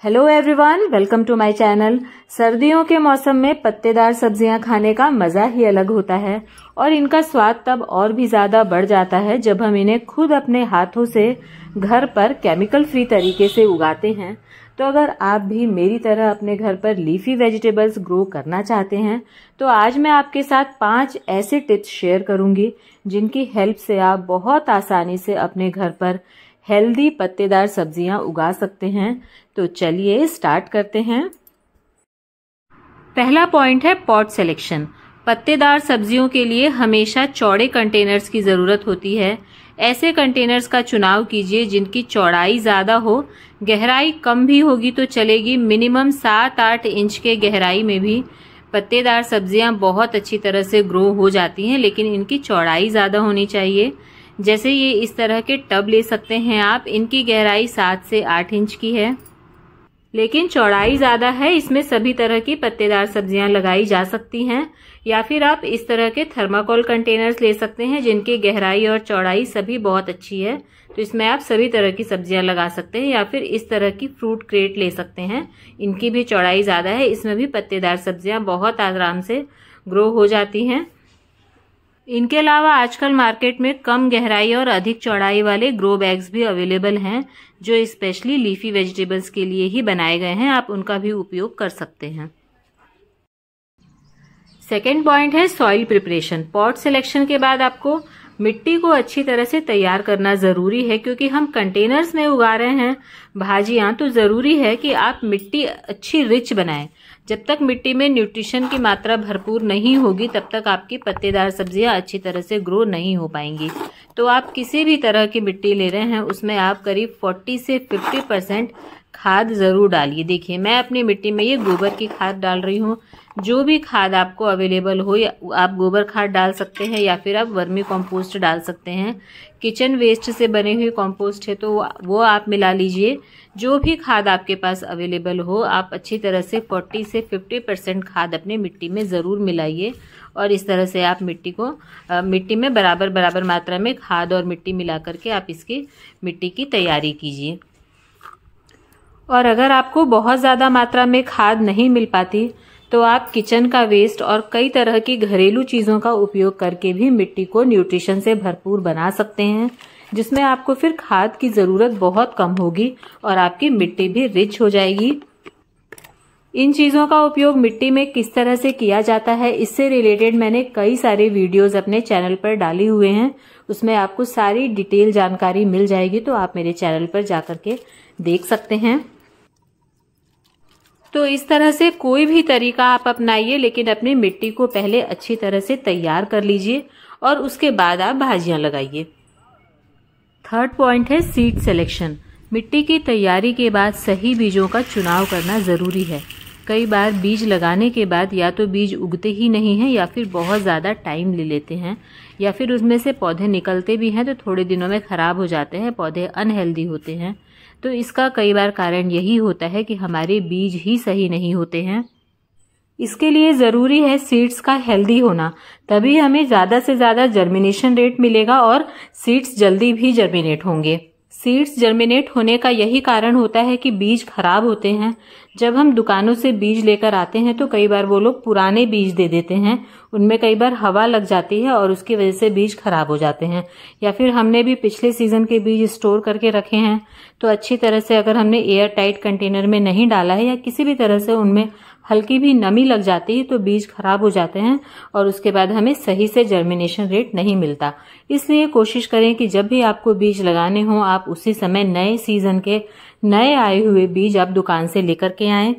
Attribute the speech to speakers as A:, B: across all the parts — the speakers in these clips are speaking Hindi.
A: Hello everyone, welcome to my channel. सर्दियों के मौसम में पत्तेदार सब्जियां खाने का मजा ही अलग होता है और इनका स्वाद तब और भी ज्यादा बढ़ जाता है जब हम इन्हें खुद अपने हाथों से घर पर केमिकल फ्री तरीके से उगाते हैं। तो अगर आप भी मेरी तरह अपने घर पर लीफी वेजिटेबल्स ग्रो करना चाहते हैं तो आज मैं आपके साथ 5 ऐसे टिप्स शेयर करूंगी जिनकी हेल्प से आप बहुत आसानी से अपने घर पर हेल्दी पत्तेदार सब्जियां उगा सकते हैं। तो चलिए स्टार्ट करते हैं। पहला पॉइंट है पॉट सिलेक्शन। पत्तेदार सब्जियों के लिए हमेशा चौड़े कंटेनर्स की जरूरत होती है। ऐसे कंटेनर्स का चुनाव कीजिए जिनकी चौड़ाई ज्यादा हो, गहराई कम भी होगी तो चलेगी। मिनिमम 7-8 इंच के गहराई में भी पत्तेदार सब्जियां बहुत अच्छी तरह से ग्रो हो जाती हैं, लेकिन इनकी चौड़ाई ज्यादा होनी चाहिए। जैसे ये इस तरह के टब ले सकते हैं आप, इनकी गहराई 7 से 8 इंच की है लेकिन चौड़ाई ज्यादा है। इसमें सभी तरह की पत्तेदार सब्जियां लगाई जा सकती हैं। या फिर आप इस तरह के थर्माकोल कंटेनर्स ले सकते हैं जिनकी गहराई और चौड़ाई सभी बहुत अच्छी है, तो इसमें आप सभी तरह की सब्जियां लगा सकते हैं। या फिर इस तरह की फ्रूट क्रेट ले सकते हैं, इनकी भी चौड़ाई ज्यादा है, इसमें भी पत्तेदार सब्जियां बहुत आराम से ग्रो हो जाती हैं। इनके अलावा आजकल मार्केट में कम गहराई और अधिक चौड़ाई वाले ग्रो बैग्स भी अवेलेबल हैं जो स्पेशली लीफी वेजिटेबल्स के लिए ही बनाए गए हैं। आप उनका भी उपयोग कर सकते हैं। सेकेंड पॉइंट है सॉइल प्रिपरेशन। पॉट सिलेक्शन के बाद आपको मिट्टी को अच्छी तरह से तैयार करना जरूरी है, क्योंकि हम कंटेनर्स में उगा रहे हैं भाजियां, तो जरूरी है कि आप मिट्टी अच्छी रिच बनाएं। जब तक मिट्टी में न्यूट्रिशन की मात्रा भरपूर नहीं होगी तब तक आपकी पत्तेदार सब्जियां अच्छी तरह से ग्रो नहीं हो पाएंगी। तो आप किसी भी तरह की मिट्टी ले रहे हैं उसमें आप करीब 40 से 50% खाद जरूर डालिए। देखिए मैं अपनी मिट्टी में ये गोबर की खाद डाल रही हूँ। जो भी खाद आपको अवेलेबल हो, आप गोबर खाद डाल सकते हैं या फिर आप वर्मी कंपोस्ट डाल सकते हैं। किचन वेस्ट से बने हुए कंपोस्ट है तो वो आप मिला लीजिए। जो भी खाद आपके पास अवेलेबल हो आप अच्छी तरह से 40 से 50% खाद अपने मिट्टी में ज़रूर मिलाइए और इस तरह से आप मिट्टी में बराबर मात्रा में खाद और मिट्टी मिला करके आप इसकी मिट्टी की तैयारी कीजिए। और अगर आपको बहुत ज़्यादा मात्रा में खाद नहीं मिल पाती तो आप किचन का वेस्ट और कई तरह की घरेलू चीज़ों का उपयोग करके भी मिट्टी को न्यूट्रिशन से भरपूर बना सकते हैं, जिसमें आपको फिर खाद की ज़रूरत बहुत कम होगी और आपकी मिट्टी भी रिच हो जाएगी। इन चीज़ों का उपयोग मिट्टी में किस तरह से किया जाता है इससे रिलेटेड मैंने कई सारे वीडियोस अपने चैनल पर डाले हुए हैं, उसमें आपको सारी डिटेल जानकारी मिल जाएगी, तो आप मेरे चैनल पर जाकर के देख सकते हैं। तो इस तरह से कोई भी तरीका आप अपनाइए, लेकिन अपनी मिट्टी को पहले अच्छी तरह से तैयार कर लीजिए और उसके बाद आप भाजियां लगाइए। थर्ड पॉइंट है सीड सिलेक्शन। मिट्टी की तैयारी के बाद सही बीजों का चुनाव करना जरूरी है। कई बार बीज लगाने के बाद या तो बीज उगते ही नहीं हैं या फिर बहुत ज़्यादा टाइम ले लेते हैं, या फिर उसमें से पौधे निकलते भी हैं तो थोड़े दिनों में ख़राब हो जाते हैं, पौधे अनहेल्दी होते हैं। तो इसका कई बार कारण यही होता है कि हमारे बीज ही सही नहीं होते हैं। इसके लिए ज़रूरी है सीड्स का हेल्दी होना, तभी हमें ज़्यादा से ज़्यादा जर्मिनेशन रेट मिलेगा और सीड्स जल्दी भी जर्मिनेट होंगे। सीड्स जर्मिनेट होने का यही कारण होता है कि बीज खराब होते हैं। जब हम दुकानों से बीज लेकर आते हैं तो कई बार वो लोग पुराने बीज दे देते हैं, उनमें कई बार हवा लग जाती है और उसकी वजह से बीज खराब हो जाते हैं। या फिर हमने भी पिछले सीजन के बीज स्टोर करके रखे हैं तो अच्छी तरह से अगर हमने एयर टाइट कंटेनर में नहीं डाला है या किसी भी तरह से उनमें हल्की भी नमी लग जाती है तो बीज खराब हो जाते हैं और उसके बाद हमें सही से जर्मिनेशन रेट नहीं मिलता। इसलिए कोशिश करें कि जब भी आपको बीज लगाने हो आप उसी समय नए सीजन के नए आए हुए बीज आप दुकान से लेकर के आएं।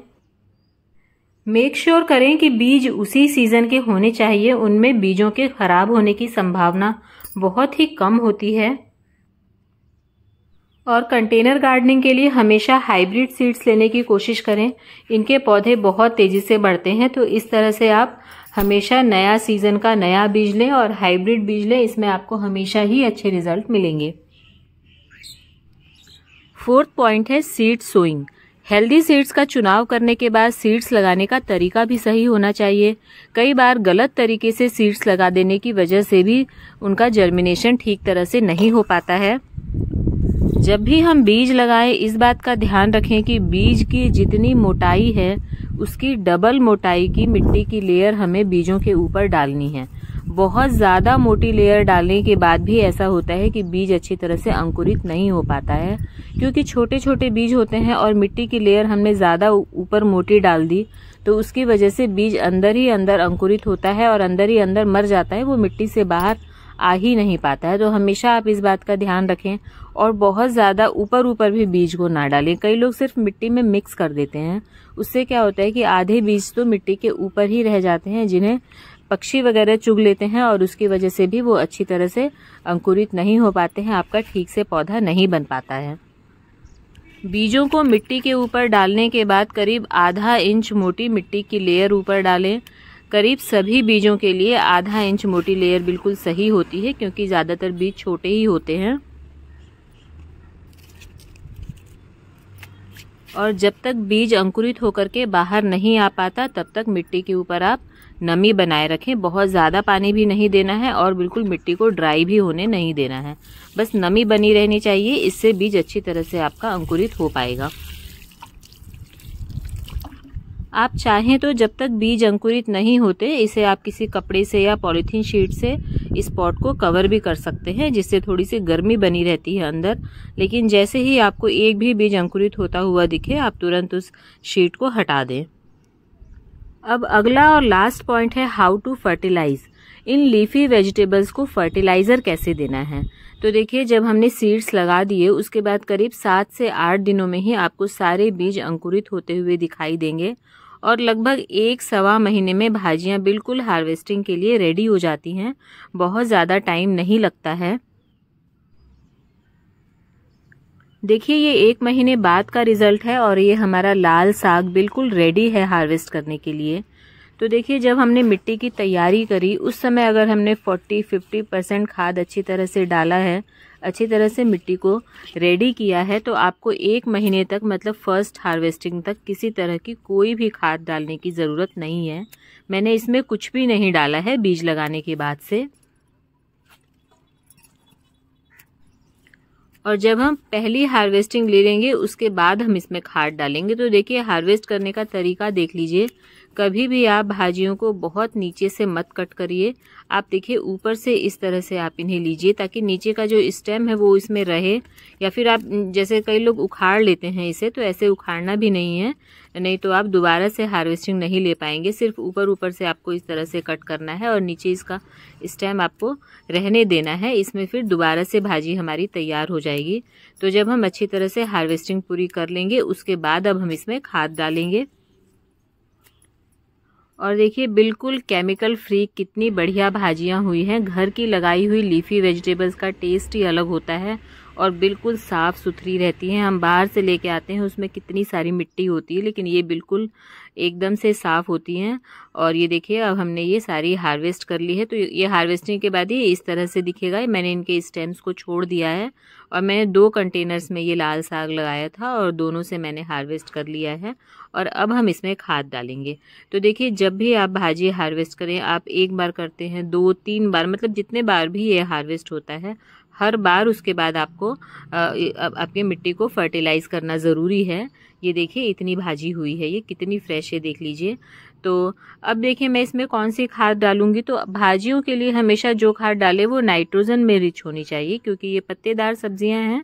A: मेक श्योर करें कि बीज उसी सीजन के होने चाहिए, उनमें बीजों के खराब होने की संभावना बहुत ही कम होती है। और कंटेनर गार्डनिंग के लिए हमेशा हाइब्रिड सीड्स लेने की कोशिश करें, इनके पौधे बहुत तेजी से बढ़ते हैं। तो इस तरह से आप हमेशा नया सीजन का नया बीज लें और हाइब्रिड बीज लें, इसमें आपको हमेशा ही अच्छे रिजल्ट मिलेंगे। फोर्थ पॉइंट है सीड सोइंग। हेल्दी सीड्स का चुनाव करने के बाद सीड्स लगाने का तरीका भी सही होना चाहिए। कई बार गलत तरीके से सीड्स लगा देने की वजह से भी उनका जर्मिनेशन ठीक तरह से नहीं हो पाता है। जब भी हम बीज लगाएं इस बात का ध्यान रखें कि बीज की जितनी मोटाई है उसकी डबल मोटाई की मिट्टी की लेयर हमें बीजों के ऊपर डालनी है। बहुत ज़्यादा मोटी लेयर डालने के बाद भी ऐसा होता है कि बीज अच्छी तरह से अंकुरित नहीं हो पाता है, क्योंकि छोटे छोटे बीज होते हैं और मिट्टी की लेयर हमने ज़्यादा ऊपर मोटी डाल दी, तो उसकी वजह से बीज अंदर ही अंदर अंकुरित होता है और अंदर ही अंदर मर जाता है, वो मिट्टी से बाहर आ ही नहीं पाता है। तो हमेशा आप इस बात का ध्यान रखें और बहुत ज़्यादा ऊपर ऊपर भी बीज को ना डालें। कई लोग सिर्फ मिट्टी में मिक्स कर देते हैं, उससे क्या होता है कि आधे बीज तो मिट्टी के ऊपर ही रह जाते हैं, जिन्हें पक्षी वगैरह चुग लेते हैं और उसकी वजह से भी वो अच्छी तरह से अंकुरित नहीं हो पाते हैं, आपका ठीक से पौधा नहीं बन पाता है। बीजों को मिट्टी के ऊपर डालने के बाद करीब आधा इंच मोटी मिट्टी की लेयर ऊपर डालें। करीब सभी बीजों के लिए आधा इंच मोटी लेयर बिल्कुल सही होती है, क्योंकि ज़्यादातर बीज छोटे ही होते हैं। और जब तक बीज अंकुरित होकर के बाहर नहीं आ पाता तब तक मिट्टी के ऊपर आप नमी बनाए रखें। बहुत ज़्यादा पानी भी नहीं देना है और बिल्कुल मिट्टी को ड्राई भी होने नहीं देना है, बस नमी बनी रहनी चाहिए, इससे बीज अच्छी तरह से आपका अंकुरित हो पाएगा। आप चाहें तो जब तक बीज अंकुरित नहीं होते इसे आप किसी कपड़े से या पॉलीथीन शीट से इस पॉट को कवर भी कर सकते हैं, जिससे थोड़ी सी गर्मी बनी रहती है अंदर। लेकिन जैसे ही आपको एक भी बीज अंकुरित होता हुआ दिखे आप तुरंत उस शीट को हटा दें। अब अगला और लास्ट पॉइंट है हाउ टू फर्टिलाइज। इन लीफी वेजिटेबल्स को फर्टिलाइजर कैसे देना है। तो देखिए, जब हमने सीड्स लगा दिए उसके बाद करीब 7 से 8 दिनों में ही आपको सारे बीज अंकुरित होते हुए दिखाई देंगे और लगभग 1-1.25 महीने में भाजियां बिल्कुल हार्वेस्टिंग के लिए रेडी हो जाती हैं। बहुत ज़्यादा टाइम नहीं लगता है। देखिए, ये 1 महीने बाद का रिजल्ट है और ये हमारा लाल साग बिल्कुल रेडी है हार्वेस्ट करने के लिए। तो देखिए, जब हमने मिट्टी की तैयारी करी उस समय अगर हमने 40-50% खाद अच्छी तरह से डाला है, अच्छी तरह से मिट्टी को रेडी किया है, तो आपको 1 महीने तक मतलब फर्स्ट हार्वेस्टिंग तक किसी तरह की कोई भी खाद डालने की ज़रूरत नहीं है। मैंने इसमें कुछ भी नहीं डाला है बीज लगाने के बाद से। और जब हम पहली हार्वेस्टिंग ले लेंगे उसके बाद हम इसमें खाद डालेंगे। तो देखिए, हार्वेस्ट करने का तरीका देख लीजिए। कभी भी आप भाजियों को बहुत नीचे से मत कट करिए। आप देखिए, ऊपर से इस तरह से आप इन्हें लीजिए ताकि नीचे का जो स्टेम है वो इसमें रहे, या फिर आप जैसे कई लोग उखाड़ लेते हैं इसे, तो ऐसे उखाड़ना भी नहीं है, नहीं तो आप दोबारा से हार्वेस्टिंग नहीं ले पाएंगे। सिर्फ ऊपर ऊपर से आपको इस तरह से कट करना है और नीचे इसका स्टेम आपको रहने देना है। इसमें फिर दोबारा से भाजी हमारी तैयार हो जाएगी। तो जब हम अच्छी तरह से हार्वेस्टिंग पूरी कर लेंगे उसके बाद अब हम इसमें खाद डालेंगे। और देखिए, बिल्कुल केमिकल फ्री कितनी बढ़िया भाजियां हुई हैं। घर की लगाई हुई लीफी वेजिटेबल्स का टेस्ट ही अलग होता है और बिल्कुल साफ़ सुथरी रहती हैं। हम बाहर से लेके आते हैं उसमें कितनी सारी मिट्टी होती है, लेकिन ये बिल्कुल एकदम से साफ़ होती हैं। और ये देखिए, अब हमने ये सारी हार्वेस्ट कर ली है। तो ये हार्वेस्टिंग के बाद ये इस तरह से दिखेगा। मैंने इनके स्टेम्स को छोड़ दिया है और मैंने 2 कंटेनर्स में ये लाल साग लगाया था और दोनों से मैंने हार्वेस्ट कर लिया है। और अब हम इसमें खाद डालेंगे। तो देखिए, जब भी आप भाजी हार्वेस्ट करें, आप 1 बार करते हैं, 2-3 बार, मतलब जितने बार भी ये हार्वेस्ट होता है, हर बार उसके बाद आपको आपके मिट्टी को फर्टिलाइज करना ज़रूरी है। ये देखिए, इतनी भाजी हुई है, ये कितनी फ्रेश है देख लीजिए। तो अब देखिए, मैं इसमें कौन सी खाद डालूंगी। तो भाजियों के लिए हमेशा जो खाद डाले वो नाइट्रोजन में रिच होनी चाहिए, क्योंकि ये पत्तेदार सब्जियां हैं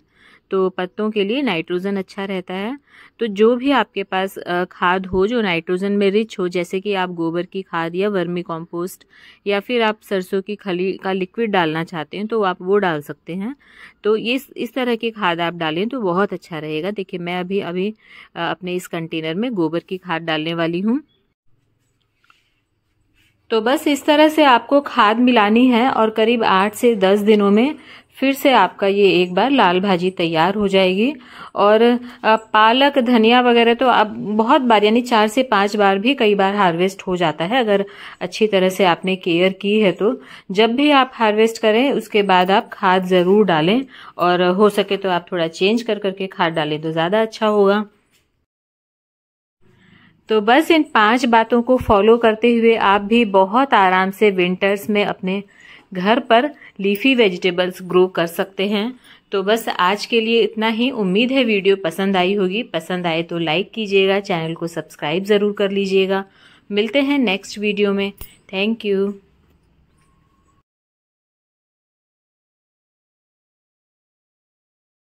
A: तो पत्तों के लिए नाइट्रोजन अच्छा रहता है। तो जो भी आपके पास खाद हो जो नाइट्रोजन में रिच हो, जैसे कि आप गोबर की खाद या वर्मी कंपोस्ट या फिर आप सरसों की खली का लिक्विड डालना चाहते हैं तो आप वो डाल सकते हैं। तो ये इस तरह की खाद आप डालें तो बहुत अच्छा रहेगा। देखिए, मैं अभी अपने इस कंटेनर में गोबर की खाद डालने वाली हूँ। तो बस इस तरह से आपको खाद मिलानी है और करीब 8 से 10 दिनों में फिर से आपका ये एक बार लाल भाजी तैयार हो जाएगी। और पालक, धनिया वगैरह तो अब बहुत बार, यानी 4 से 5 बार भी कई बार हार्वेस्ट हो जाता है अगर अच्छी तरह से आपने केयर की है। तो जब भी आप हार्वेस्ट करें उसके बाद आप खाद ज़रूर डालें, और हो सके तो आप थोड़ा चेंज कर करके खाद डालें तो ज़्यादा अच्छा होगा। तो बस इन 5 बातों को फॉलो करते हुए आप भी बहुत आराम से विंटर्स में अपने घर पर लीफी वेजिटेबल्स ग्रो कर सकते हैं। तो बस आज के लिए इतना ही। उम्मीद है वीडियो पसंद आई होगी। पसंद आए तो लाइक कीजिएगा, चैनल को सब्सक्राइब ज़रूर कर लीजिएगा। मिलते हैं नेक्स्ट वीडियो में। Thank you.